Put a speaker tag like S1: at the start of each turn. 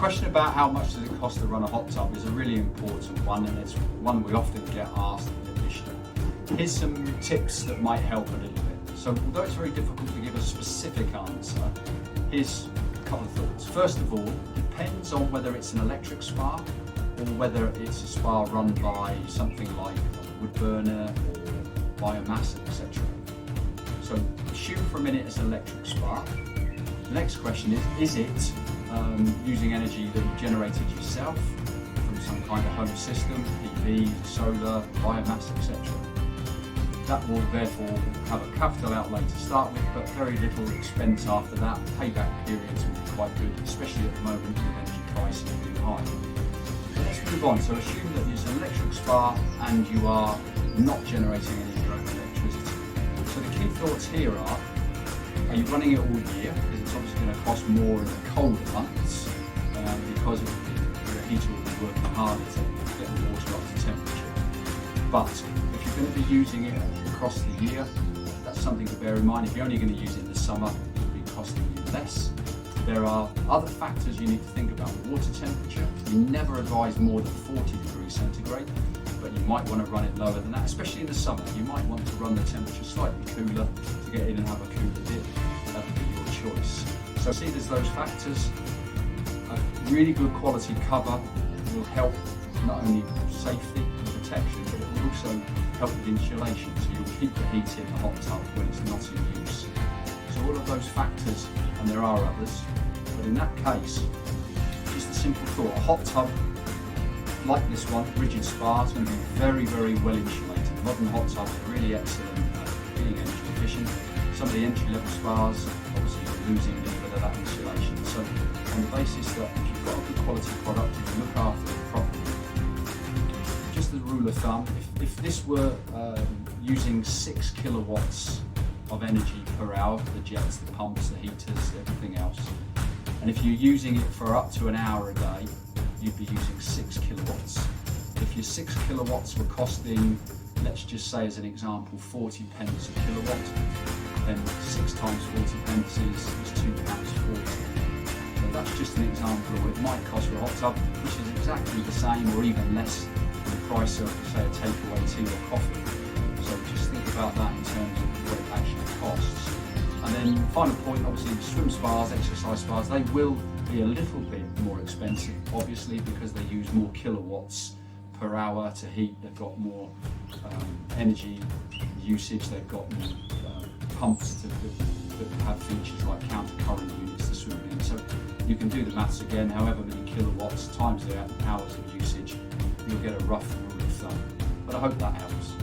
S1: question about how much does it cost to run a hot tub is a really important one, and it's one we often get asked at BISHTA. Here's some tips that might help a little bit. So although it's very difficult to give a specific answer, here's a couple of thoughts. First of all, it depends on whether it's an electric spa or whether it's a spa run by something like a wood burner or biomass, etc. So assume for a minute it's an electric spa. The next question is it using energy that you generated yourself from some kind of home system, PV, solar, biomass, etc. That will therefore have a capital outlay to start with, but very little expense after that. Payback periods will be quite good, especially at the moment with energy prices being high. Let's move on. So assume that it's an electric spa and you are not generating any of your own electricity. So the key thoughts here are you running it all year? Because it's obviously going to cost more in the colder months because your heater will be working harder to get the water up to temperature. But if you're going to be using it across the year, that's something to bear in mind. If you're only going to use it in the summer, it will be costing you less. There are other factors you need to think about. Water temperature. We never advise more than 40 degrees centigrade, but you might want to run it lower than that, especially in the summer. You might want to run the temperature slightly cooler to get in and have a cooler dip. That would be your choice. So see, there's those factors. A really good quality cover will help not only safety and protection, but it will also help with insulation. So you'll keep the heat in the hot tub when it's not in use. So all of those factors, and there are others, but in that case, just a simple thought, a hot tub like this one, rigid spa, is going to be very, very well insulated. Modern hot tubs are really excellent at being energy efficient. Some of the entry-level spas, obviously you're losing a little bit of that insulation. So on the basis that if you've got a good quality product, you can look after it properly. Just as a rule of thumb, if this were using 6 kilowatts of energy per hour, the jets, the pumps, the heaters, everything else, and if you're using it for up to an hour a day, you'd be using 6 kilowatts. If your 6 kilowatts were costing, let's just say as an example, 40 pence a kilowatt, then 6 times 40 pence is £2.40. So that's just an example of what it might cost for a hot tub, which is exactly the same or even less than the price of, say, a takeaway tea or coffee. So just think about that in terms of what it actually costs. And then final point, obviously swim spas, exercise spas, they will be a little bit more expensive, obviously, because they use more kilowatts per hour to heat. They've got more energy usage, they've got more pumps that have features like counter current units to swim in. So you can do the maths again, however many kilowatts times the hours of usage, you'll get a rough rule of thumb. But I hope that helps.